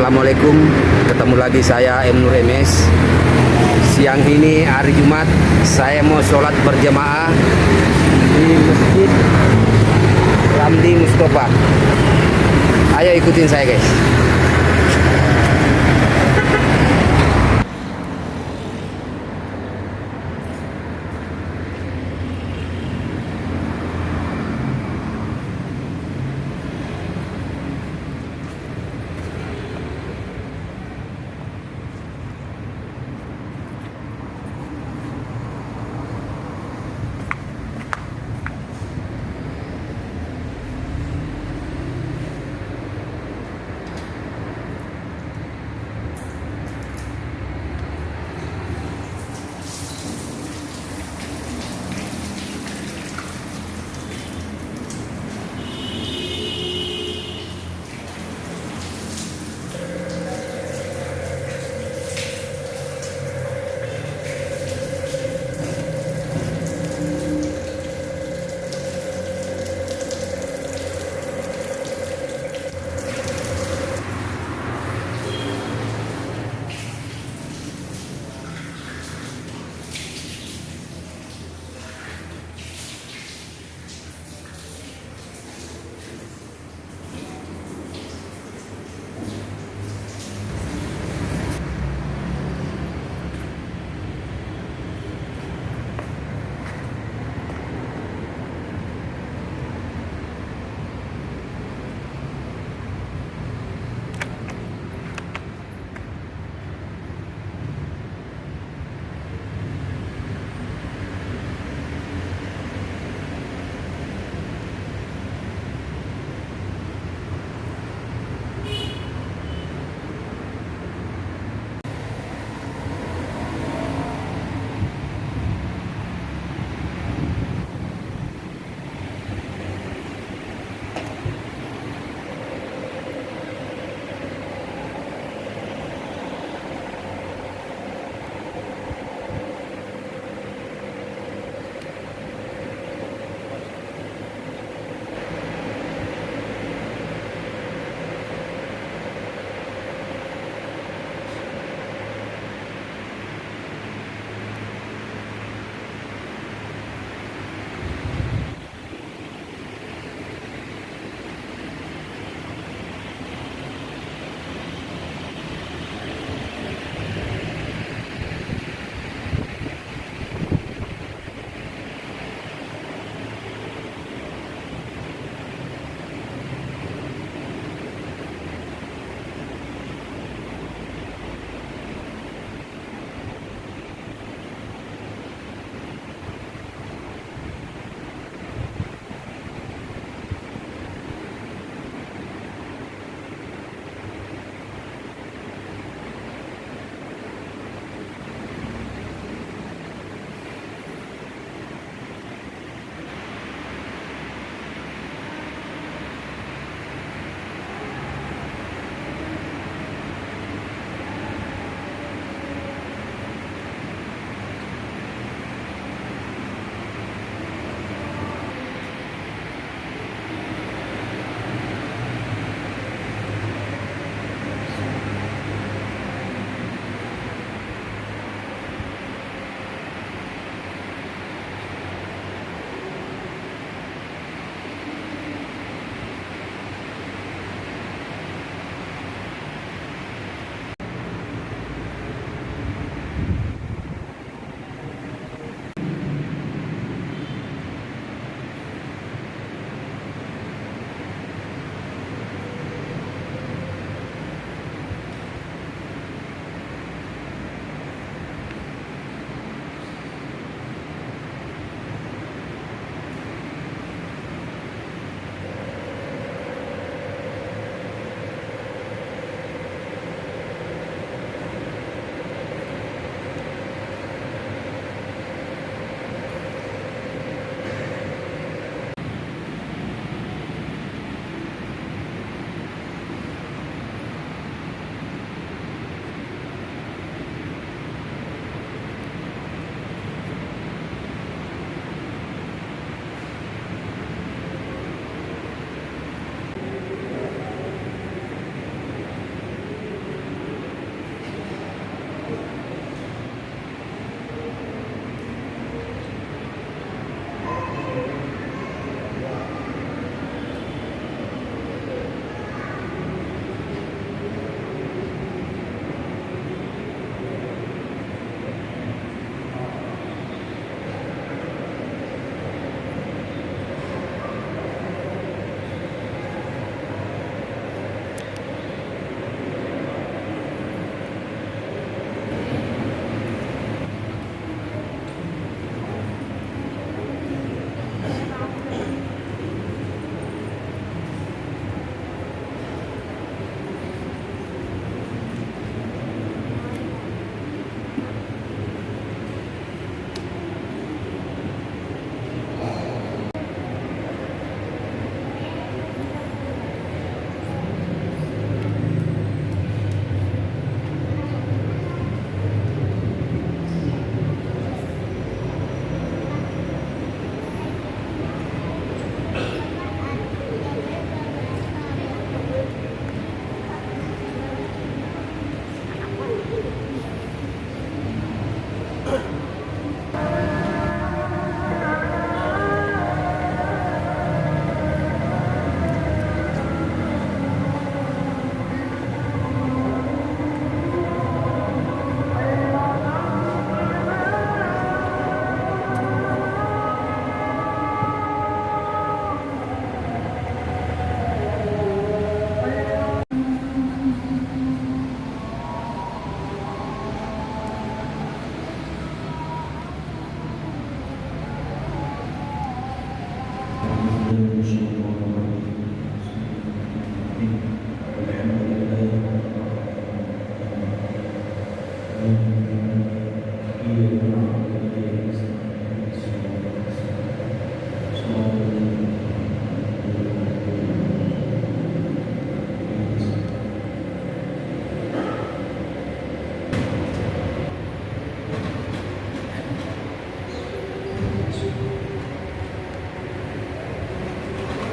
Assalamualaikum, ketemu lagi saya M. Nur MS. Siang ini hari Jumat, saya mau sholat berjamaah di Masjid Ramli Mustofa. Ayo ikutin saya guys.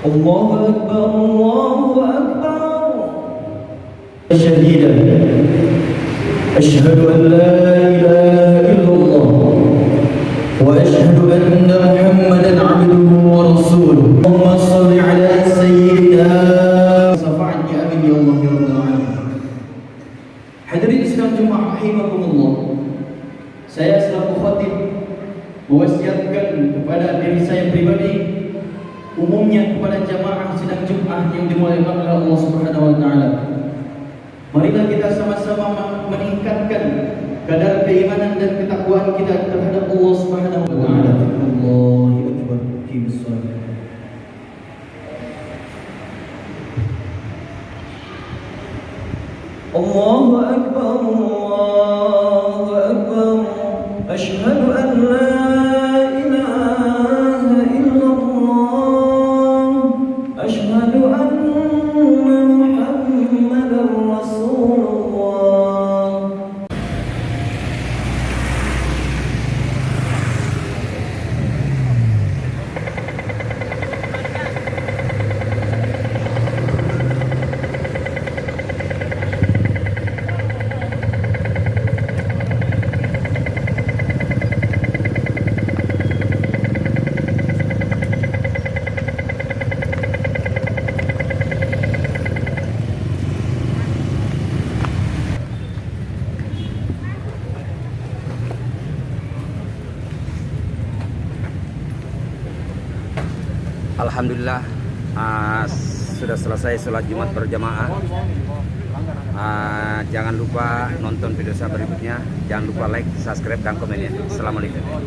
الله أكبر الله أكبر شهيدا أشهد أن لا إله إلا الله وأشهد أن محمدا عبده ورسوله اللهم صل على سيدنا صفعني أمين يا الله يا رب العالمين. Hadirin Islam Jumaah rahimakumullah, saya selaku khatib mewasiatkan kepada diri saya pribadi, umumnya kepada jamaah sidang Jumat yang dimuliakan oleh Allah Subhanahu wa taala. Marilah kita sama-sama meningkatkan kadar keimanan dan ketakwaan kita terhadap Allah Subhanahu wa taala. Allahu akbar. Allahu akbar. Allahu akbar. Asyhadu an la ilaha illallah. Asyhadu anna Muhammadar Rasulullah. Alhamdulillah, sudah selesai sholat Jumat berjamaah. Jangan lupa nonton video saya berikutnya. Jangan lupa like, subscribe, dan komen ya. Assalamualaikum.